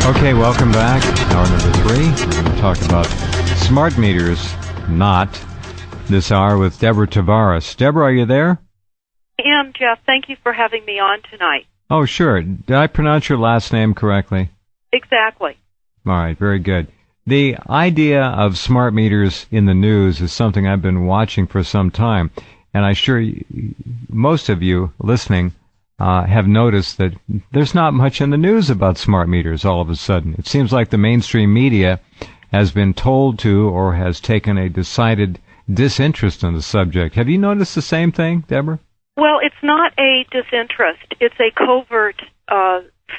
Okay, welcome back. Hour number 3. We're going to talk about smart meters, not this hour with Deborah Tavares. Deborah, are you there? I am, Jeff. Thank you for having me on tonight. Oh, sure. Did I pronounce your last name correctly? Exactly. All right, very good. The idea of smart meters in the news is something I've been watching for some time, and I'm sure most of you listening have noticed that there's not much in the news about smart meters all of a sudden. It seems like the mainstream media has been told to or has taken a decided disinterest in the subject. Have you noticed the same thing, Deborah? Well, it's not a disinterest. It's a covert,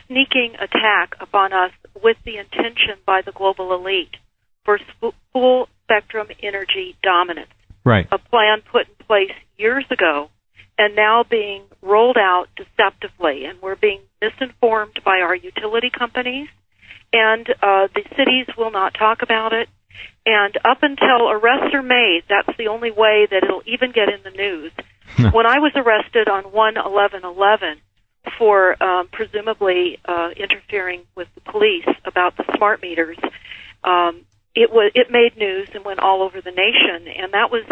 sneaking attack upon us with the intention by the global elite for full-spectrum energy dominance. Right. A plan put in place years ago and now being rolled out deceptively, and we're being misinformed by our utility companies, and the cities will not talk about it. And up until arrests are made, that's the only way that it'll even get in the news. When I was arrested on 1/11/11 for presumably interfering with the police about the smart meters, it made news and went all over the nation, and that was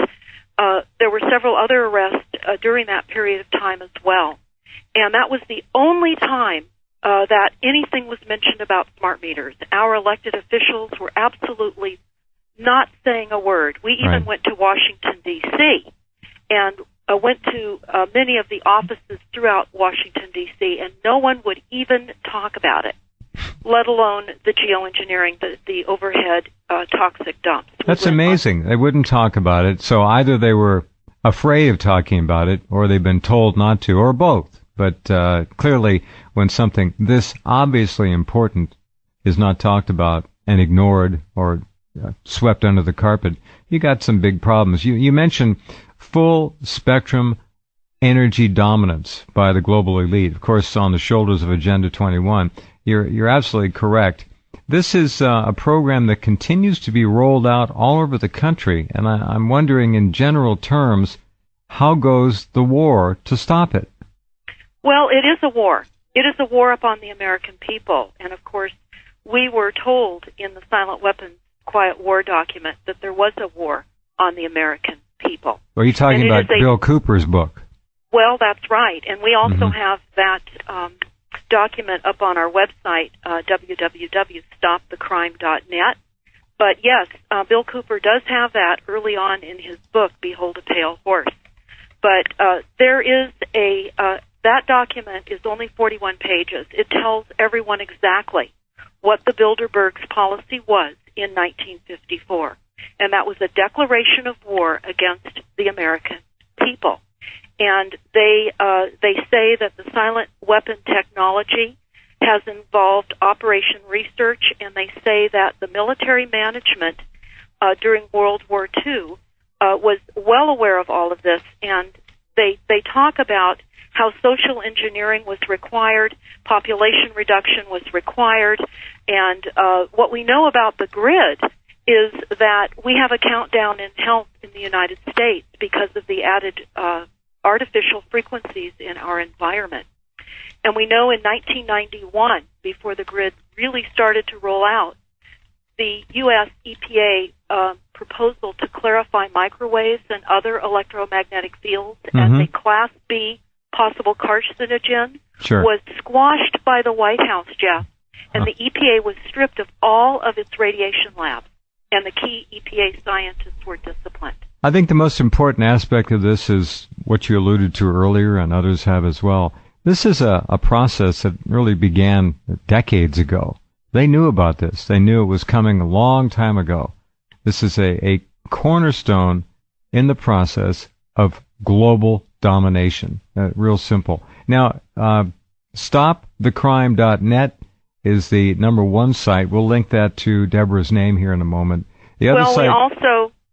there were several other arrests during that period of time as well. And that was the only time that anything was mentioned about smart meters. Our elected officials were absolutely not saying a word. We even went to Washington, D.C., and went to many of the offices throughout Washington, D.C., and no one would even talk about it, let alone the geoengineering, the overhead toxic dumps. That's amazing. They wouldn't talk about it, so either they were afraid of talking about it, or they've been told not to, or both. But clearly, when something this obviously important is not talked about and ignored or swept under the carpet, you got some big problems. You mentioned full spectrum energy dominance by the global elite, of course, on the shoulders of Agenda 21. You're absolutely correct. This is a program that continues to be rolled out all over the country, and I'm wondering, in general terms, how goes the war to stop it? Well, it is a war. It is a war upon the American people, and of course, we were told in the Silent Weapons Quiet War document that there was a war on the American people. Are you talking about Bill Cooper's book? Well, that's right, and we also have that document up on our website, www.stopthecrime.net. But yes, Bill Cooper does have that early on in his book, Behold a Pale Horse. But there is that document is only 41 pages. It tells everyone exactly what the Bilderberg's policy was in 1954. And that was a declaration of war against the American people. And they say that the silent weapon technology has involved operation research, and they say that the military management during World War II was well aware of all of this, and they talk about how social engineering was required, population reduction was required, and what we know about the grid is that we have a countdown in health in the United States because of the added artificial frequencies in our environment. And we know in 1991, before the grid really started to roll out, the U.S. EPA proposal to clarify microwaves and other electromagnetic fields as a Class B possible carcinogen was squashed by the White House, Jeff, and the EPA was stripped of all of its radiation labs, and the key EPA scientists were disciplined. I think the most important aspect of this is what you alluded to earlier, and others have as well. This is a process that really began decades ago. They knew about this. They knew it was coming a long time ago. This is a cornerstone in the process of global domination. Real simple. Now, stopthecrime.net is the #1 site. We'll link that to Deborah's name here in a moment. The other site,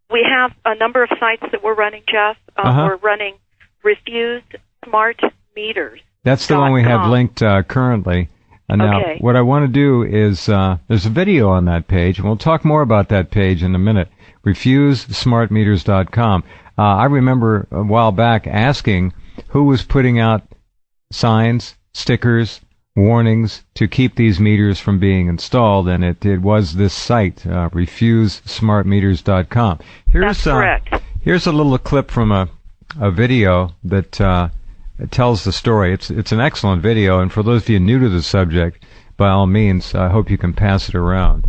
we have a number of sites that we're running, Jeff. We're running Refuse Smart Meters. That's the one we have linked currently. Now, what I want to do is, there's a video on that page, and we'll talk more about that page in a minute. RefuseSmartMeters.com. I remember a while back asking who was putting out signs, stickers, warnings to keep these meters from being installed, and it was this site, refusesmartmeters.com. That's correct. Here's a little clip from a video that tells the story. It's an excellent video, and for those of you new to the subject, by all means, I hope you can pass it around.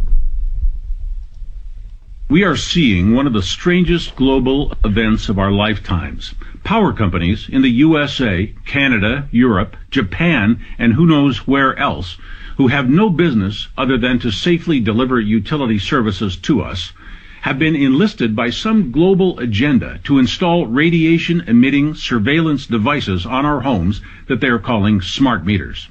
We are seeing one of the strangest global events of our lifetimes. Power companies in the USA, Canada, Europe, Japan, and who knows where else, who have no business other than to safely deliver utility services to us, have been enlisted by some global agenda to install radiation-emitting surveillance devices on our homes that they are calling smart meters.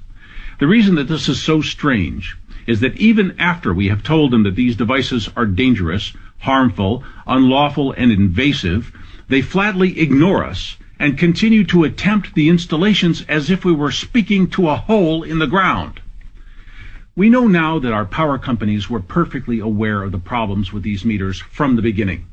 The reason that this is so strange is that even after we have told them that these devices are dangerous, harmful, unlawful, and invasive, they flatly ignore us and continue to attempt the installations as if we were speaking to a hole in the ground. We know now that our power companies were perfectly aware of the problems with these meters from the beginning,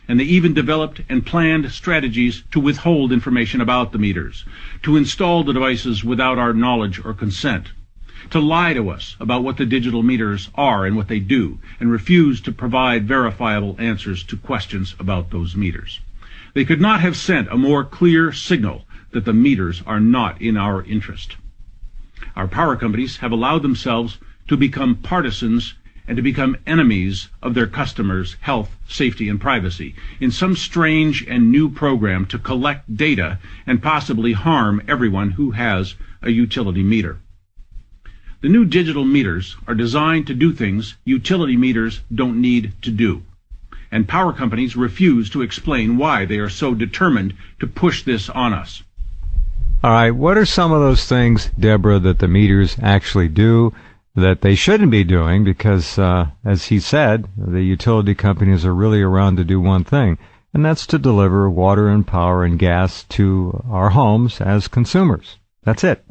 and they even developed and planned strategies to withhold information about the meters, to install the devices without our knowledge or consent, to lie to us about what the digital meters are and what they do, and refuse to provide verifiable answers to questions about those meters. They could not have sent a more clear signal that the meters are not in our interest. Our power companies have allowed themselves to become partisans and to become enemies of their customers' health, safety, and privacy in some strange and new program to collect data and possibly harm everyone who has a utility meter. The new digital meters are designed to do things utility meters don't need to do, and power companies refuse to explain why they are so determined to push this on us. All right, what are some of those things, Deborah, that the meters actually do that they shouldn't be doing? Because, as he said, the utility companies are really around to do one thing, and that's to deliver water and power and gas to our homes as consumers. That's it.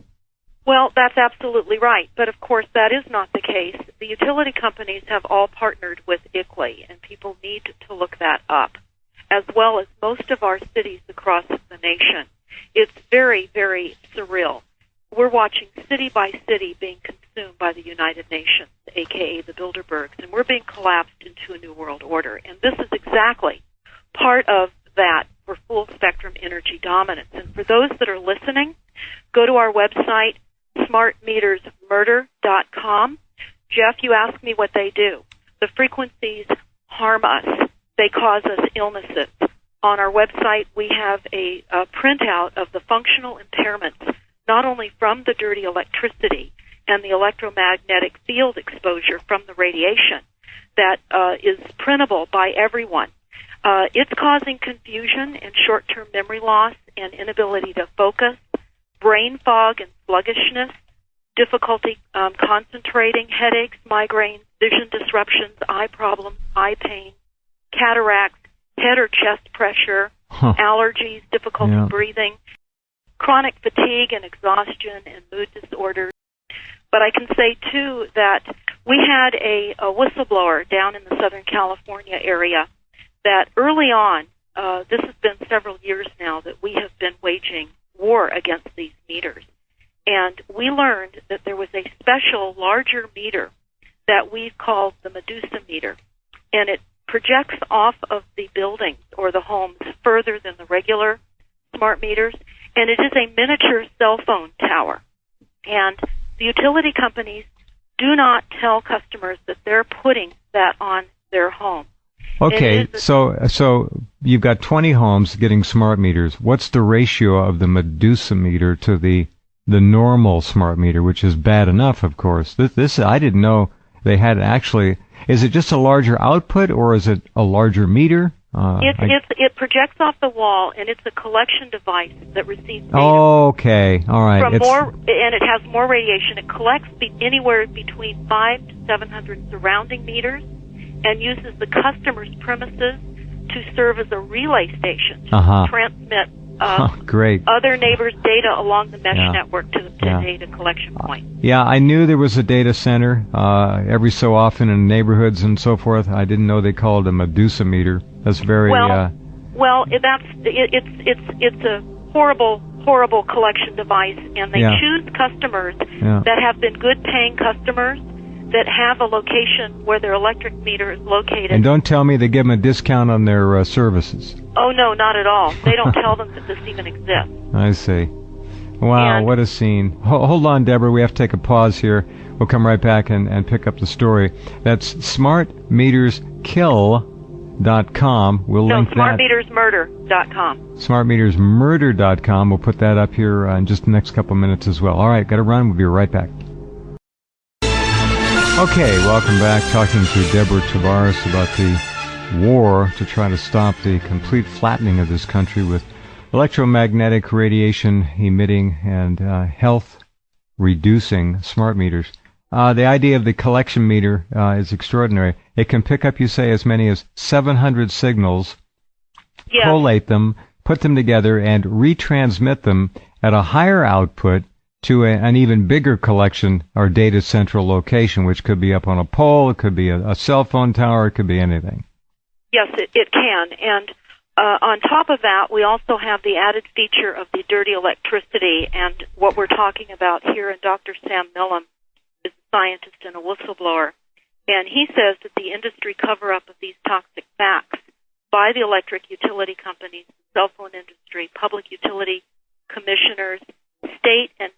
Well, that's absolutely right. But, of course, that is not the case. The utility companies have all partnered with ICLEI, and people need to look that up, as well as most of our cities across the nation. It's very, very surreal. We're watching city by city being consumed by the United Nations, a.k.a. the Bilderbergs, and we're being collapsed into a new world order. And this is exactly part of that for full-spectrum energy dominance. And for those that are listening, go to our website, smartmetersmurder.com. Jeff, you asked me what they do. The frequencies harm us. They cause us illnesses. On our website, we have a printout of the functional impairments, not only from the dirty electricity and the electromagnetic field exposure from the radiation that is printable by everyone. It's causing confusion and short-term memory loss and inability to focus, brain fog and sluggishness, difficulty concentrating, headaches, migraines, vision disruptions, eye problems, eye pain, cataracts, head or chest pressure, allergies, difficulty breathing, chronic fatigue and exhaustion, and mood disorders. But I can say, too, that we had a whistleblower down in the Southern California area that early on, this has been several years now, that we have been waging war against these meters. And we learned that there was a special, larger meter that we called the Medusa meter, and it projects off of the buildings or the homes further than the regular smart meters, and it is a miniature cell phone tower. And the utility companies do not tell customers that they're putting that on their home. Okay, so you've got 20 homes getting smart meters. What's the ratio of the Medusa meter to the normal smart meter, which is bad enough, of course? This I didn't know they had actually. Is it just a larger output, or is it a larger meter? It projects off the wall, and it's a collection device that receives data. Okay, all right. And it has more radiation. It collects anywhere between 500 to 700 surrounding meters, and uses the customer's premises to serve as a relay station to transmit great. other neighbors' data along the mesh network to the data collection point. Yeah, I knew there was a data center every so often in neighborhoods and so forth. I didn't know they called it a Medusa meter. That's very it's a horrible horrible collection device, and they choose customers that have been good paying customers that have a location where their electric meter is located. And don't tell me they give them a discount on their services. Oh, no, not at all. They don't tell them that this even exists. I see. Wow, what a scene. Hold on, Deborah. We have to take a pause here. We'll come right back and pick up the story. That's smartmeterskill.com. We'll link that. smartmetersmurder.com. Smartmetersmurder.com. We'll put that up here in just the next couple minutes as well. All right, got to run. We'll be right back. Okay, welcome back. Talking to Deborah Tavares about the war to try to stop the complete flattening of this country with electromagnetic radiation emitting and health reducing smart meters. The idea of the collection meter is extraordinary. It can pick up, you say, as many as 700 signals, collate them, put them together, and retransmit them at a higher output to an even bigger collection or data central location, which could be up on a pole, it could be a cell phone tower, it could be anything. Yes, it can. And on top of that, we also have the added feature of the dirty electricity. And what we're talking about here, and Dr. Sam Millam is a scientist and a whistleblower, and he says that the industry cover-up of these toxic facts by the electric utility companies, cell phone industry, public utility commissioners, state and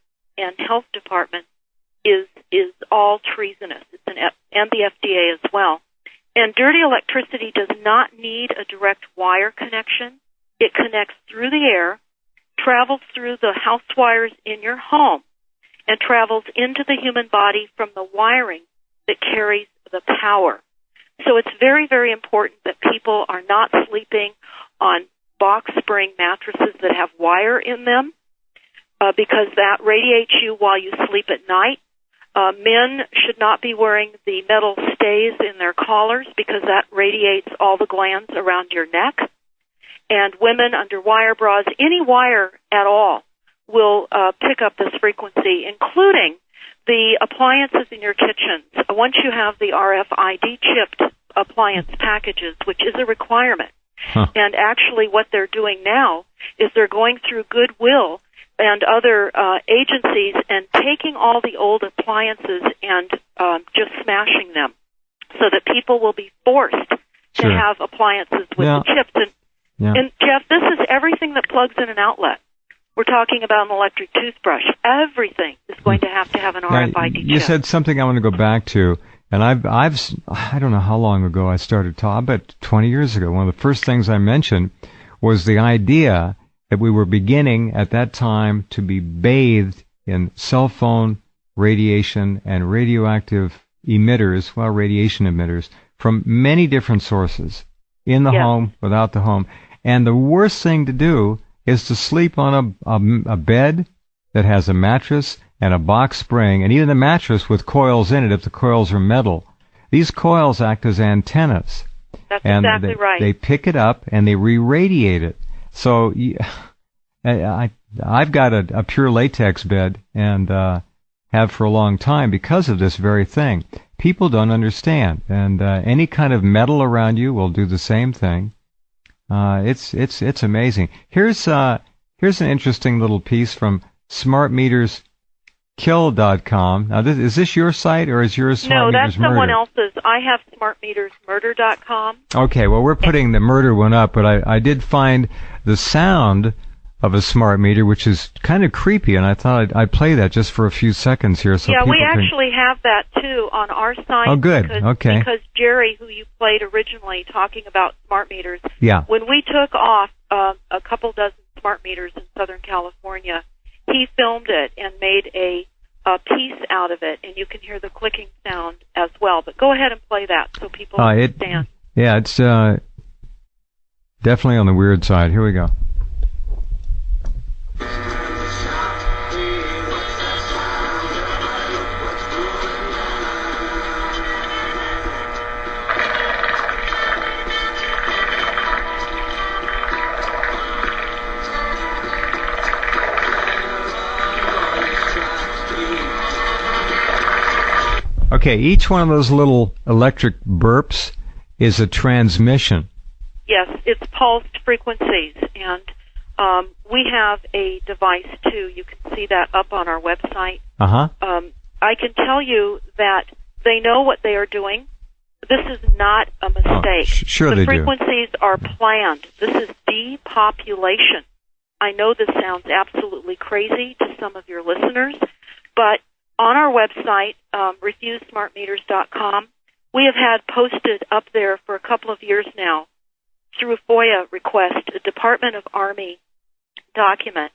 health departments is all treasonous. And the FDA as well. And dirty electricity does not need a direct wire connection. It connects through the air, travels through the house wires in your home, and travels into the human body from the wiring that carries the power. So it's very, very important that people are not sleeping on box spring mattresses that have wire in them, because that radiates you while you sleep at night. Men should not be wearing the metal stays in their collars because that radiates all the glands around your neck. And women under wire bras, any wire at all, will pick up this frequency, including the appliances in your kitchens. Once you have the RFID chipped appliance packages, which is a requirement. And actually what they're doing now is they're going through Goodwill and other agencies and taking all the old appliances and just smashing them so that people will be forced to have appliances with the chips. And Jeff, this is everything that plugs in an outlet. We're talking about an electric toothbrush. Everything is going to have an RFID chip. You said something I want to go back to, and I don't know how long ago I started talking, but 20 years ago, one of the first things I mentioned was the idea that we were beginning at that time to be bathed in cell phone radiation and radioactive emitters, radiation emitters, from many different sources, in the home, without the home. And the worst thing to do is to sleep on a bed that has a mattress and a box spring, and even the mattress with coils in it if the coils are metal. These coils act as antennas. That's exactly right. They pick it up and they re-radiate it. So I've got a pure latex bed and have for a long time because of this very thing. People don't understand, and any kind of metal around you will do the same thing. It's amazing. Here's an interesting little piece from smartmeterskill.com. Now, is this your site or is yours Smart Meters Murder? No, that's someone else's. I have smartmetersmurder.com. Okay, well, we're putting the murder one up, but I did find the sound of a smart meter, which is kind of creepy, and I thought I'd play that just for a few seconds here. So we actually have that, too, on our site. Oh, good. Because Jerry, who you played originally talking about smart meters, when we took off a couple dozen smart meters in Southern California, he filmed it and made a piece out of it, and you can hear the clicking sound as well. But go ahead and play that so people understand. It's definitely on the weird side. Here we go. Okay, each one of those little electric burps is a transmission. Yes, it's pulsed frequencies, and We have a device, too. You can see that up on our website. Uh-huh. I can tell you that they know what they are doing. This is not a mistake. Sure the they frequencies are planned. This is depopulation. I know this sounds absolutely crazy to some of your listeners, but on our website, refusesmartmeters.com, we have had posted up there for a couple of years now, through a FOIA request, a Department of Army document.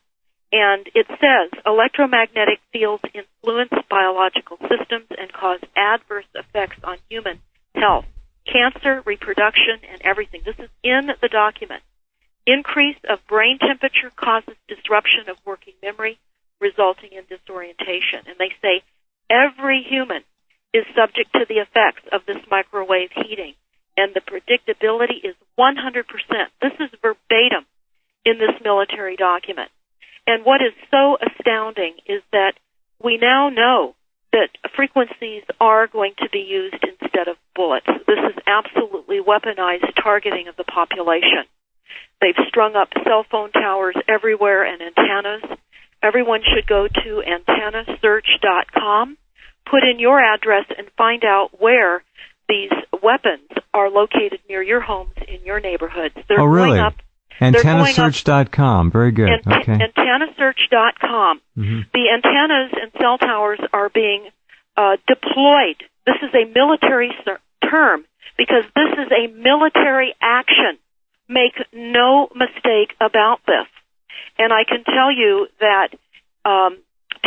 And it says, electromagnetic fields influence biological systems and cause adverse effects on human health, cancer, reproduction, and everything. This is in the document. Increase of brain temperature causes disruption of working memory, resulting in disorientation. And they say every human is subject to the effects of this microwave heating, and the predictability is 100%. This is verbatim in this military document. And what is so astounding is that we now know that frequencies are going to be used instead of bullets. This is absolutely weaponized targeting of the population. They've strung up cell phone towers everywhere and antennas. Everyone should go to antennasearch.com, put in your address, and find out where these weapons are located near your homes in your neighborhoods. They're really? Going up. Antennasearch.com. Very good. Okay. Antennasearch.com. Mm-hmm. The antennas and cell towers are being deployed. This is a military term because this is a military action. Make no mistake about this. And I can tell you that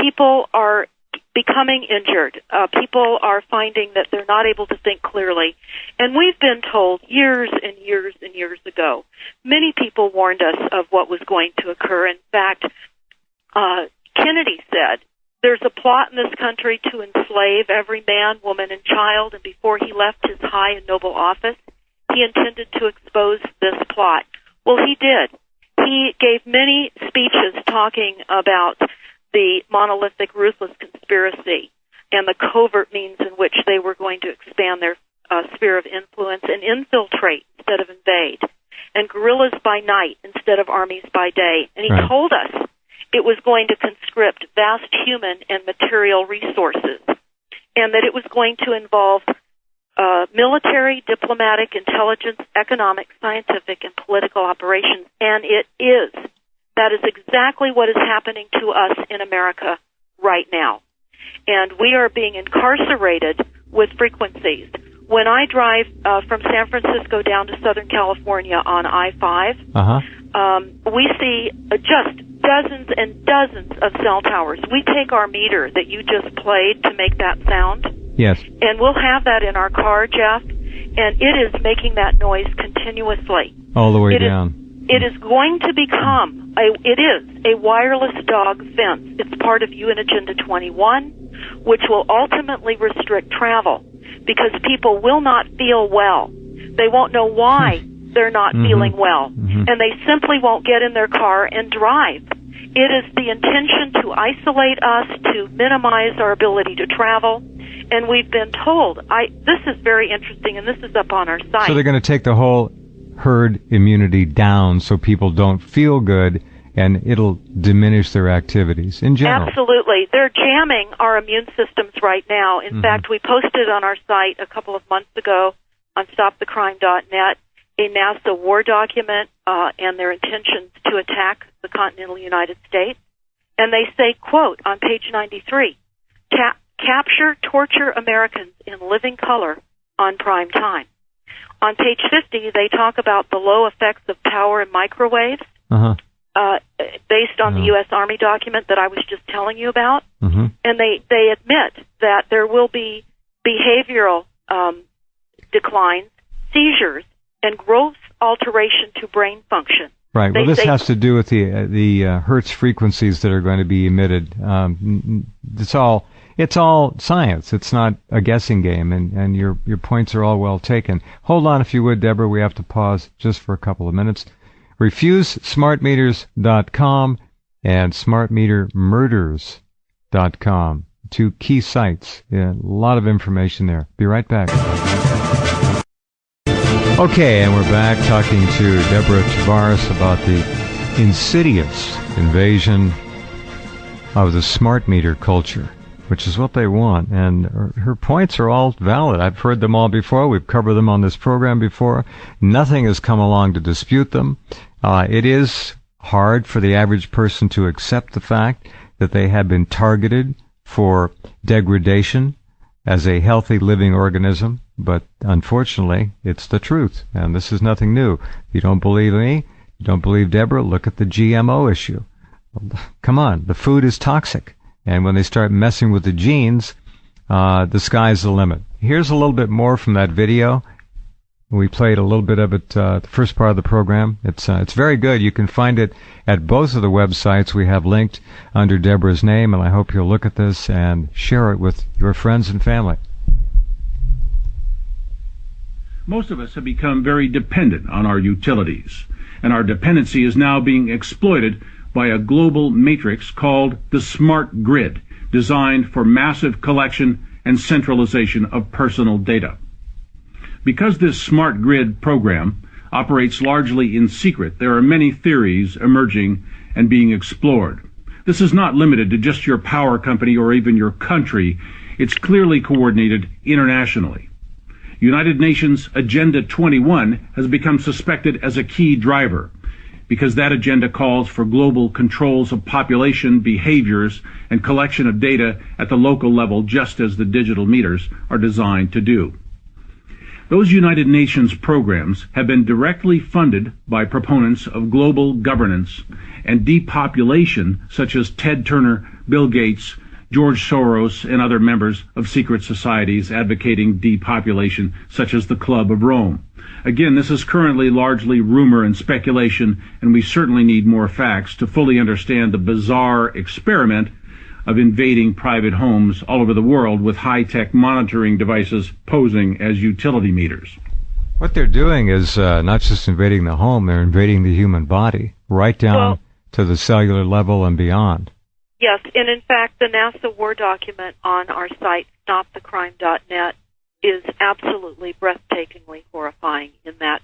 people are becoming injured. People are finding that they're not able to think clearly. And we've been told years and years and years ago, many people warned us of what was going to occur. In fact, Kennedy said, there's a plot in this country to enslave every man, woman, and child, and before he left his high and noble office, he intended to expose this plot. Well, he did. He gave many speeches talking about the monolithic, ruthless conspiracy and the covert means in which they were going to expand their sphere of influence and infiltrate instead of invade, and guerrillas by night instead of armies by day. And he told us it was going to conscript vast human and material resources, and that it was going to involve military, diplomatic, intelligence, economic, scientific, and political operations, and it is. That is exactly what is happening to us in America right now. And we are being incarcerated with frequencies. When I drive from San Francisco down to Southern California on I-5, we see just dozens and dozens of cell towers. We take our meter that you just played to make that sound. Yes. And we'll have that in our car, Jeff, and it is making that noise continuously. All the way down. It is going to become, it is a wireless dog fence. It's part of UN Agenda 21, which will ultimately restrict travel because people will not feel well. They won't know why they're not feeling well, and they simply won't get in their car and drive. It is the intention to isolate us, to minimize our ability to travel, and we've been told, this is very interesting, and this is up on our site. So they're going to take the whole herd immunity down so people don't feel good, and it'll diminish their activities in general. Absolutely. They're jamming our immune systems right now. In fact, we posted on our site a couple of months ago on stopthecrime.net a NASA war document and their intentions to attack the continental United States. And they say, quote, on page 93, capture, torture Americans in living color on prime time. On page 50, they talk about the low effects of power and microwaves based on the U.S. Army document that I was just telling you about. And they admit that there will be behavioral declines, seizures, and gross alteration to brain function. Right. Well, this has to do with the Hertz frequencies that are going to be emitted. It's all science. It's not a guessing game, and your points are all well taken. Hold on, if you would, Deborah. We have to pause just for a couple of minutes. RefuseSmartMeters.com and SmartMeterMurders.com. Two key sites. Yeah, a lot of information there. Be right back. Okay, and we're back talking to Deborah Tavares about the insidious invasion of the smart meter culture, which is what they want. And her points are all valid. I've heard them all before. We've covered them on this program before. Nothing has come along to dispute them. It is hard for the average person to accept the fact that they have been targeted for degradation as a healthy living organism, but unfortunately, it's the truth, and this is nothing new. If you don't believe me, you don't believe Deborah, look at the GMO issue. Come on, the food is toxic, and when they start messing with the genes, the sky's the limit. Here's a little bit more from that video. We played a little bit of it the first part of the program. It's very good. You can find it at both of the websites we have linked under Deborah's name, and I hope you'll look at this and share it with your friends and family. Most of us have become very dependent on our utilities, and our dependency is now being exploited by a global matrix called the smart grid, designed for massive collection and centralization of personal data. Because this smart grid program operates largely in secret, there are many theories emerging and being explored. This is not limited to just your power company or even your country. It's clearly coordinated internationally. United Nations Agenda 21 has become suspected as a key driver, because that agenda calls for global controls of population behaviors and collection of data at the local level, just as the digital meters are designed to do. Those United Nations programs have been directly funded by proponents of global governance and depopulation, such as Ted Turner, Bill Gates, George Soros, and other members of secret societies advocating depopulation, such as the Club of Rome. Again, this is currently largely rumor and speculation, and we certainly need more facts to fully understand the bizarre experiment of invading private homes all over the world with high-tech monitoring devices posing as utility meters. What they're doing is not just invading the home, they're invading the human body, right down to the cellular level and beyond. Yes, and in fact, the NASA War document on our site, stopthecrime.net, is absolutely breathtakingly horrifying in that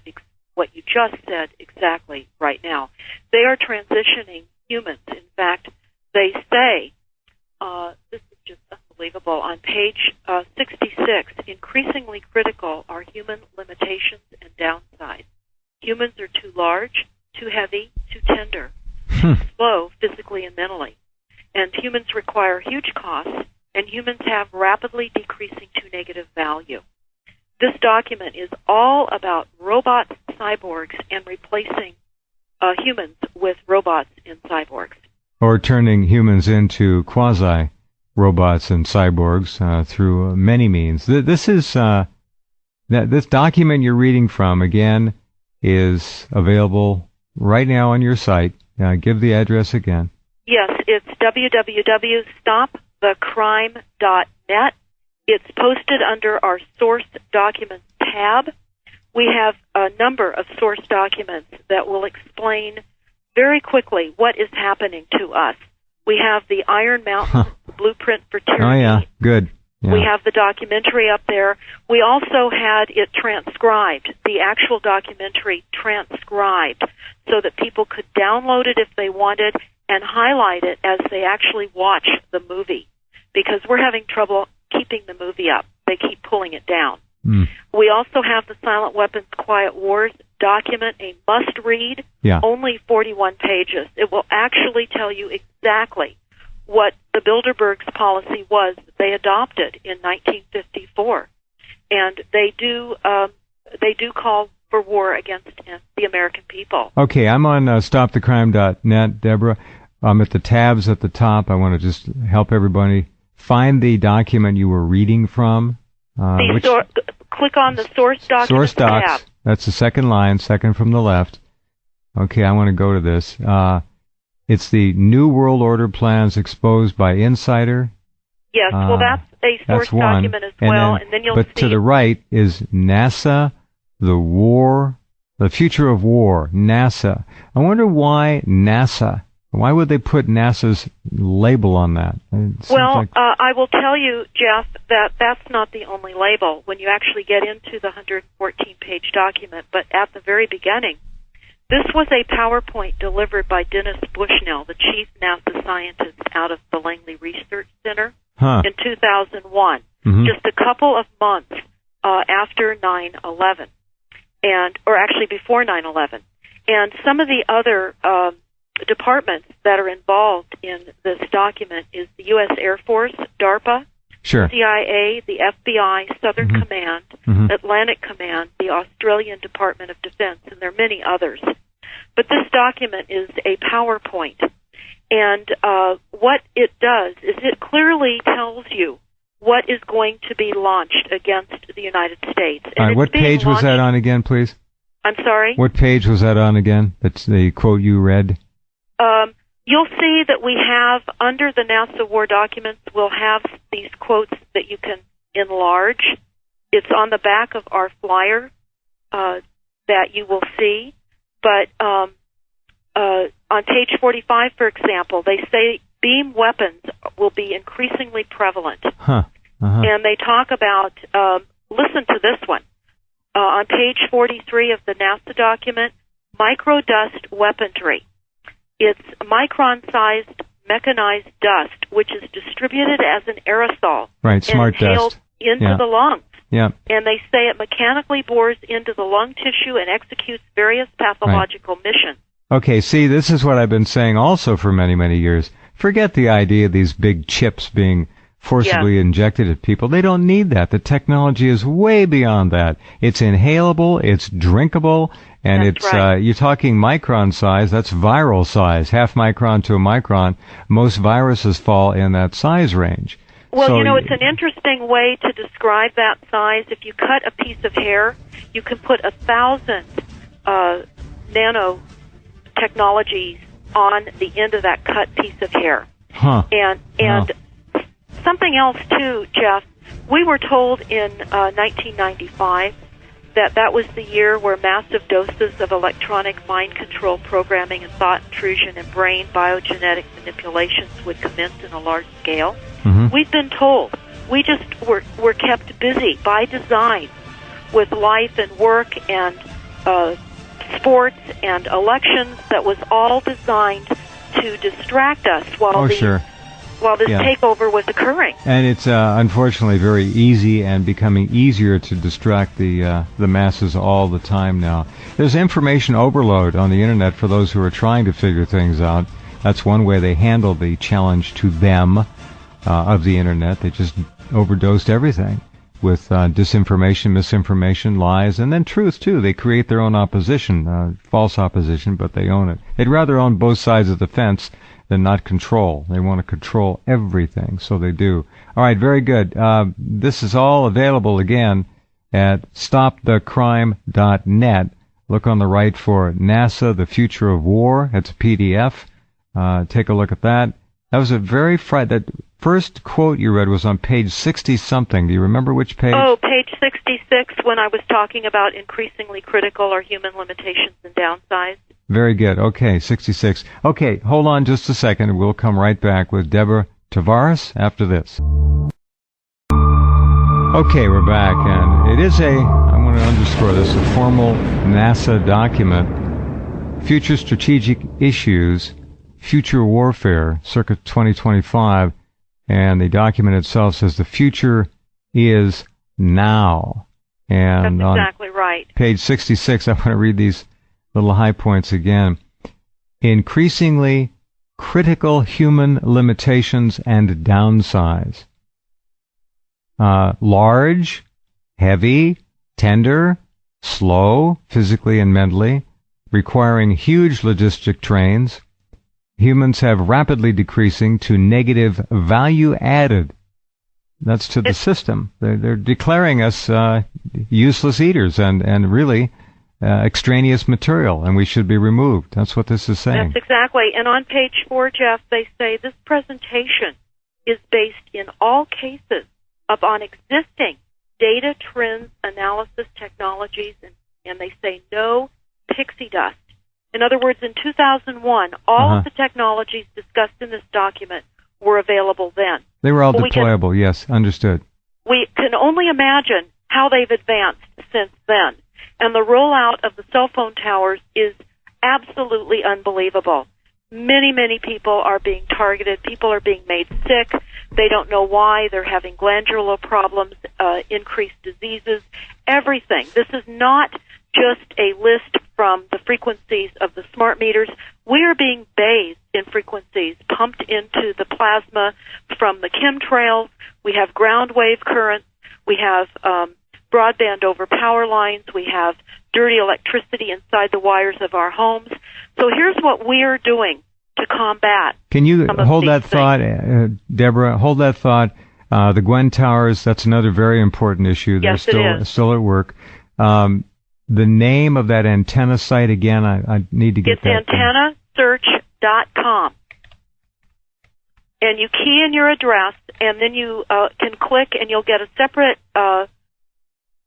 what you just said exactly right now. They are transitioning humans. In fact, they say, this is just unbelievable, on page 66, increasingly critical are human limitations and downsides. Humans are too large, too heavy, too tender, slow physically and mentally. And humans require huge costs, and humans have rapidly decreasing to negative value. This document is all about robots, cyborgs, and replacing humans with robots and cyborgs. Or turning humans into quasi-robots and cyborgs through many means. This is this document you're reading from, again, is available right now on your site. Give the address again. Yes, it's www.stopthecrime.net. It's posted under our Source Documents tab. We have a number of source documents that will explain very quickly what is happening to us. We have the Iron Mountain Blueprint for Tyranny. Oh, yeah, good. Yeah. We have the documentary up there. We also had it transcribed, the actual documentary transcribed, so that people could download it if they wanted and highlight it as they actually watch the movie, because we're having trouble keeping the movie up. They keep pulling it down. We also have the Silent Weapons Quiet Wars document, a must-read, only 41 pages. It will actually tell you exactly what the Bilderberg's policy was that they adopted in 1954. And they do call for war against the American people. Okay, I'm on stopthecrime.net, Deborah. I'm at the tabs at the top. I want to just help everybody find the document you were reading from. Click on the Source Documents tab. That's the second line, second from the left. Okay, I want to go to this. It's the New World Order Plans Exposed by Insider. Yes, well, that's a source document as well. And then you'll but see to the right is NASA, the future of war, NASA. I wonder why NASA. Why would they put NASA's label on that? Well, I will tell you, Jeff, that that's not the only label when you actually get into the 114-page document. But at the very beginning, This was a PowerPoint delivered by Dennis Bushnell, the chief NASA scientist out of the Langley Research Center, in 2001, just a couple of months after 9/11, or actually before 9/11. And some of the other departments that are involved in this document is the U.S. Air Force, DARPA, CIA, the FBI, Southern Command, Atlantic Command, the Australian Department of Defense, and there are many others. But this document is a PowerPoint, and what it does is it clearly tells you what is going to be launched against the United States. And all right, what page was that on again, please? I'm sorry? What page was that on again? That's the quote you read? You'll see that we have, under the NASA War documents, we'll have these quotes that you can enlarge. It's on the back of our flyer that you will see. But on page 45, for example, they say beam weapons will be increasingly prevalent. And they talk about, listen to this one. On page 43 of the NASA document, microdust weaponry. It's micron-sized mechanized dust, which is distributed as an aerosol. Right, smart dust. Into the lungs. Yeah. And they say it mechanically bores into the lung tissue and executes various pathological missions. Okay, see, this is what I've been saying also for many, many years. Forget the idea of these big chips being forcibly injected at people. They don't need that. The technology is way beyond that. It's inhalable, it's drinkable, and you're talking micron size, that's viral size, half micron to a micron. Most viruses fall in that size range. Well, so, it's an interesting way to describe that size. If you cut a piece of hair, you can put 1,000 nanotechnologies on the end of that cut piece of hair. And something else, too, Jeff, we were told in 1995 that was the year where massive doses of electronic mind control programming and thought intrusion and brain biogenetic manipulations would commence in a large scale. We've been told. We just were kept busy by design with life and work and sports and elections that was all designed to distract us while this takeover was occurring. And it's unfortunately very easy and becoming easier to distract the masses all the time now. There's information overload on the Internet for those who are trying to figure things out. That's one way they handle the challenge to them of the Internet. They just overdosed everything with disinformation, misinformation, lies, and then truth, too. They create their own opposition, false opposition, but they own it. They'd rather own both sides of the fence than not control. They want to control everything, so they do. All right, very good. This is all available again at stopthecrime.net. Look on the right for NASA, The Future of War. It's a PDF. Take a look at that. That was a very that first quote you read was on page 60-something. Do you remember which page? Oh, page 66, when I was talking about increasingly critical or human limitations and downsides. Very good. Okay, 66. Okay, hold on just a second, and we'll come right back with Deborah Tavares after this. Okay, we're back, and it is I want to underscore this, a formal NASA document, Future Strategic Issues, Future Warfare, circa 2025, and the document itself says the future is now. And that's exactly right. Page 66, I want to read these little high points again. Increasingly critical human limitations and downsides. Large, heavy, tender, slow, physically and mentally, requiring huge logistic trains. Humans have rapidly decreasing to negative value added. That's to the system. They're declaring us useless eaters and really extraneous material, and we should be removed. That's what this is saying. That's exactly. And on page 4, Jeff, they say this presentation is based in all cases upon existing data trends analysis technologies, and they say no pixie dust. In other words, in 2001, all of the technologies discussed in this document were available then. They were all deployable, yes, understood. We can only imagine how they've advanced since then. And the rollout of the cell phone towers is absolutely unbelievable. Many, many people are being targeted. People are being made sick. They don't know why. They're having glandular problems, increased diseases, everything. This is not just a list from the frequencies of the smart meters. We are being bathed in frequencies pumped into the plasma from the chemtrails. We have ground wave currents. We have broadband over power lines. We have dirty electricity inside the wires of our homes. So here's what we're doing to combat. Can you hold that thought, Deborah? Hold that thought. The Gwen Towers, that's another very important issue. Yes, They're still at work. The name of that antenna site, again, I need to get that. It's antennasearch.com. And you key in your address, and then you can click, and you'll get a separate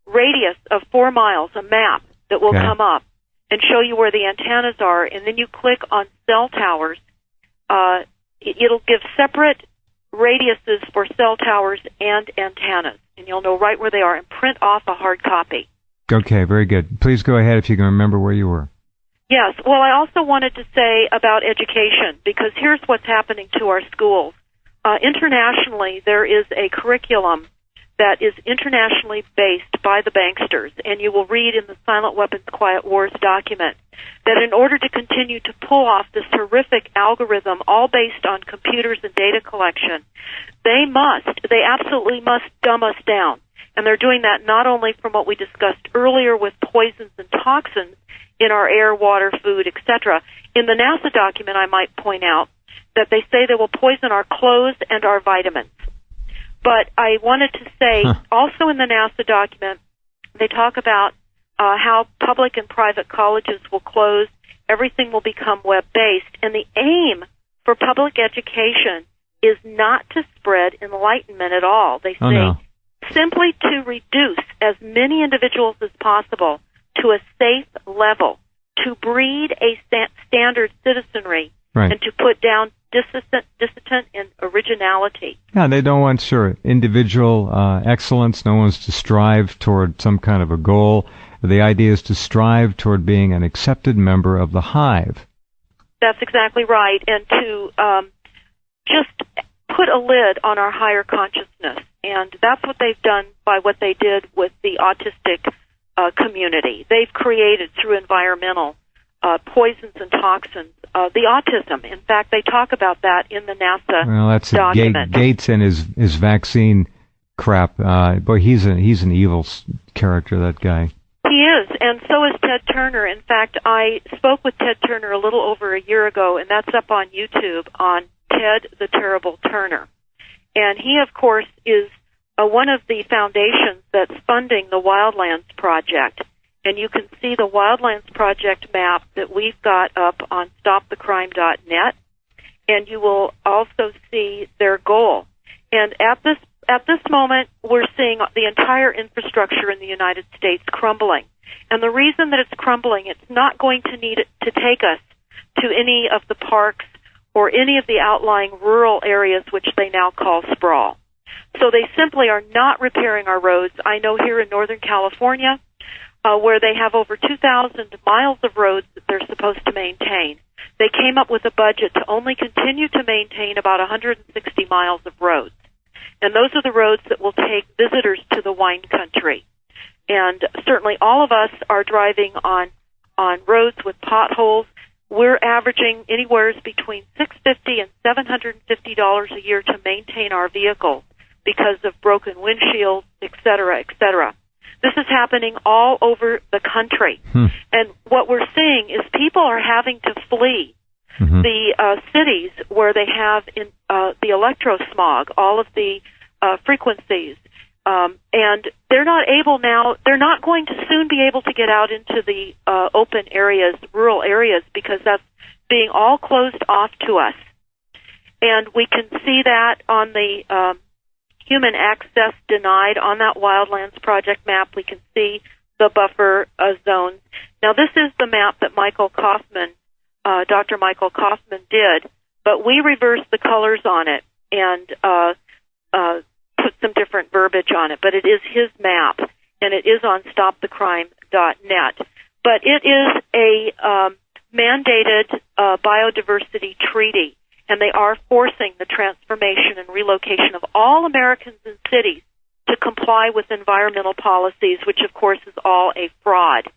radius of 4 miles, a map that will come up and show you where the antennas are. And then you click on cell towers. It'll give separate radiuses for cell towers and antennas, and you'll know right where they are, and print off a hard copy. Okay, very good. Please go ahead if you can remember where you were. Yes. Well, I also wanted to say about education, because here's what's happening to our schools. Internationally, there is a curriculum that is internationally based by the banksters, and you will read in the Silent Weapons, Quiet Wars document that in order to continue to pull off this horrific algorithm, all based on computers and data collection, they absolutely must dumb us down. And they're doing that not only from what we discussed earlier with poisons and toxins in our air, water, food, etc. In the NASA document, I might point out that they say they will poison our clothes and our vitamins. But I wanted to say, also in the NASA document, they talk about how public and private colleges will close, everything will become web-based, and the aim for public education is not to spread enlightenment at all. They say simply to reduce as many individuals as possible to a safe level, to breed a standard citizenry, and to put down dissident and originality. Yeah, they don't want, individual excellence. No one's to strive toward some kind of a goal. The idea is to strive toward being an accepted member of the hive. That's exactly right, and to just put a lid on our higher consciousness. And that's what they've done by what they did with the autistic community. They've created, through environmental poisons and toxins, the autism. In fact, they talk about that in the NASA document. Gates and his vaccine crap. Boy, he's an evil character, that guy. He is, and so is Ted Turner. In fact, I spoke with Ted Turner a little over a year ago, and that's up on YouTube on Ted the Terrible Turner. And he, of course, is one of the foundations that's funding the Wildlands Project. And you can see the Wildlands Project map that we've got up on stopthecrime.net, and you will also see their goal. And at this moment, we're seeing the entire infrastructure in the United States crumbling. And the reason that it's crumbling, it's not going to need to take us to any of the parks or any of the outlying rural areas, which they now call sprawl. So they simply are not repairing our roads. I know here in Northern California, where they have over 2,000 miles of roads that they're supposed to maintain, they came up with a budget to only continue to maintain about 160 miles of roads. And those are the roads that will take visitors to the wine country. And certainly all of us are driving on roads with potholes. We're averaging anywhere between $650 and $750 a year to maintain our vehicles because of broken windshields, et cetera, et cetera. This is happening all over the country. And what we're seeing is people are having to flee the cities where they have the electrosmog, all of the frequencies. And they're not able now, they're not going to soon be able to get out into the open areas, rural areas, because that's being all closed off to us. And we can see that on the human access denied on that Wildlands Project map. We can see the buffer zones. Now, this is the map that Michael Kaufman, Dr. Michael Kaufman did, but we reversed the colors on it and put some different verbiage on it. But it is his map, and it is on stopthecrime.net. But it is a mandated biodiversity treaty, and they are forcing the transformation and relocation of all Americans and cities to comply with environmental policies, which of course is all a fraud.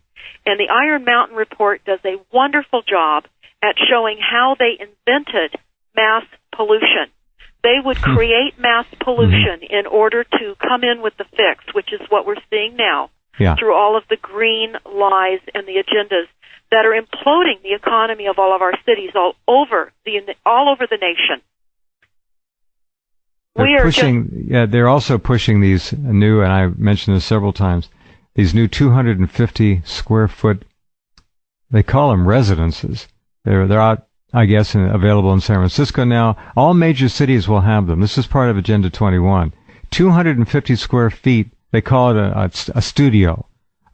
And the Iron Mountain Report does a wonderful job at showing how they invented mass pollution. They would create mass pollution in order to come in with the fix, which is what we're seeing now through all of the green lies and the agendas that are imploding the economy of all of our cities all over the nation. They're also pushing these new, and I mentioned this several times, these new 250 square foot, they call them residences. They're out, I guess, available in San Francisco now. All major cities will have them. This is part of Agenda 21. 250 square feet, they call it a studio.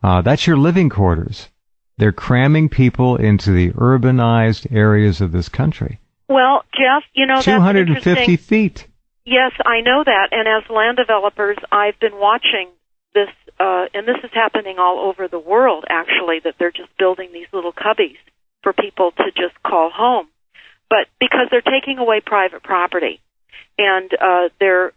That's your living quarters. They're cramming people into the urbanized areas of this country. Well, Jeff, that's 250 feet. Yes, I know that. And as land developers, I've been watching this, and this is happening all over the world, actually, that they're just building these little cubbies for people to just call home. But because they're taking away private property, and they're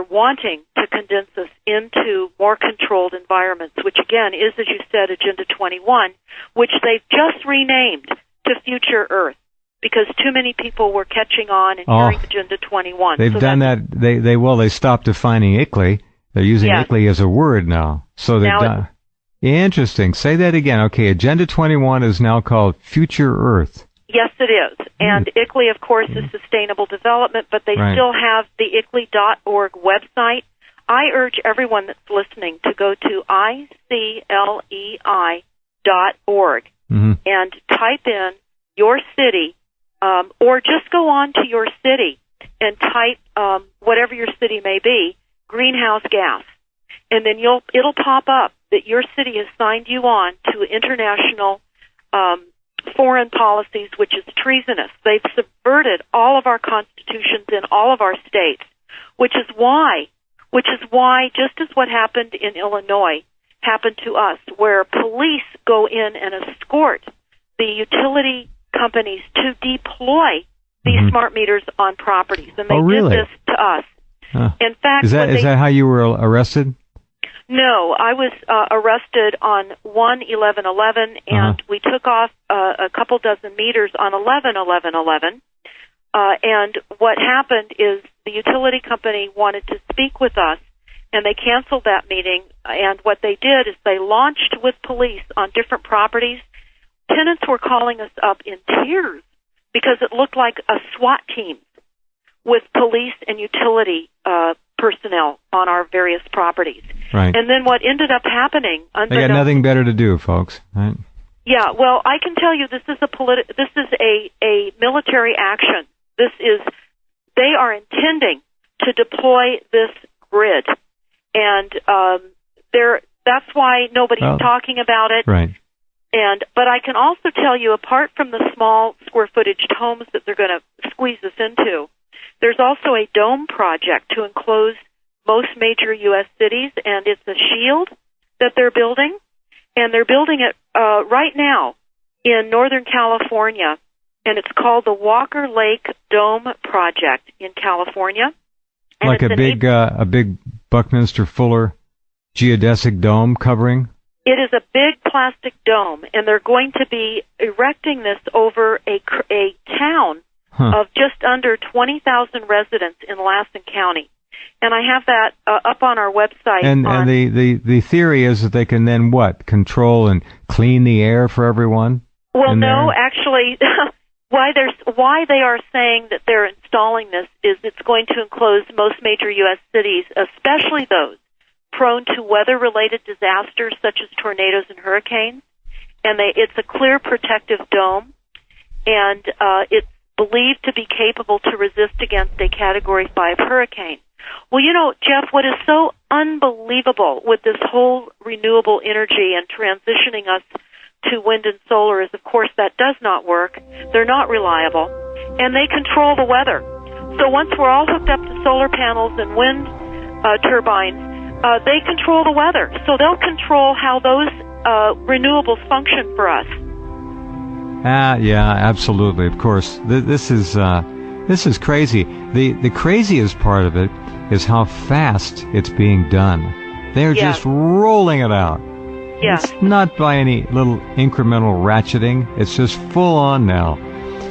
wanting to condense us into more controlled environments, which again is, as you said, Agenda 21, which they've just renamed to Future Earth, because too many people were catching on and hearing Agenda 21. They've done that. They stopped defining ICLEI. They're using ICLEI as a word now. So they've done. Interesting. Say that again. Okay, Agenda 21 is now called Future Earth. Yes, it is. And ICLEI, of course, is sustainable development, but they still have the ICLEI.org website. I urge everyone that's listening to go to ICLEI.org and type in your city, or just go on to your city and type whatever your city may be, greenhouse gas. And then it'll pop up that your city has signed you on to international foreign policies, which is treasonous. They've subverted all of our constitutions in all of our states, which is why, just as what happened in Illinois happened to us, where police go in and escort the utility companies to deploy these smart meters on properties. And they did this to us. In fact, is that how you were arrested? No, I was arrested on 1/11/11, and we took off a couple dozen meters on 11/11/11. And what happened is the utility company wanted to speak with us, and they canceled that meeting. And what they did is they launched with police on different properties. Tenants were calling us up in tears because it looked like a SWAT team with police and utility personnel on our various properties. Right. And then what ended up happening... They got nothing better to do, folks. Right? Yeah, well, I can tell you this is a military action. They are intending to deploy this grid. And that's why nobody's talking about it. Right. But I can also tell you, apart from the small square footaged homes that they're going to squeeze us into, there's also a dome project to enclose most major U.S. cities, and it's a shield that they're building, and they're building it right now in Northern California, and it's called the Walker Lake Dome Project in California. And like a big Buckminster Fuller geodesic dome covering? It is a big plastic dome, and they're going to be erecting this over a town of just under 20,000 residents in Lassen County. And I have that up on our website. And the theory is that they can then control and clean the air for everyone? Well, no, actually, why they are saying that they're installing this is it's going to enclose most major U.S. cities, especially those prone to weather-related disasters such as tornadoes and hurricanes. And it's a clear protective dome, and it's believed to be capable to resist against a Category 5 hurricane. Well, Jeff, what is so unbelievable with this whole renewable energy and transitioning us to wind and solar is, of course, that does not work. They're not reliable, and they control the weather. So once we're all hooked up to solar panels and wind turbines, they control the weather. So they'll control how those renewables function for us. Yeah, absolutely. Of course, this is crazy. The craziest part of it is how fast it's being done. They're just rolling it out. Yes. It's not by any little incremental ratcheting. It's just full on now.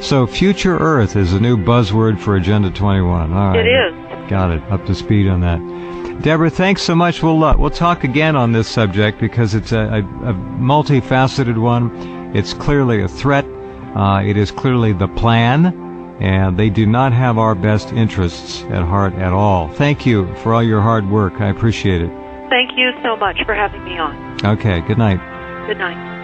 So Future Earth is a new buzzword for Agenda 21. All right. It is. Got it. Up to speed on that. Deborah, thanks so much. We'll talk again on this subject because it's a multifaceted one. It's clearly a threat. It is clearly the plan, and they do not have our best interests at heart at all. Thank you for all your hard work. I appreciate it. Thank you so much for having me on. Okay, good night. Good night.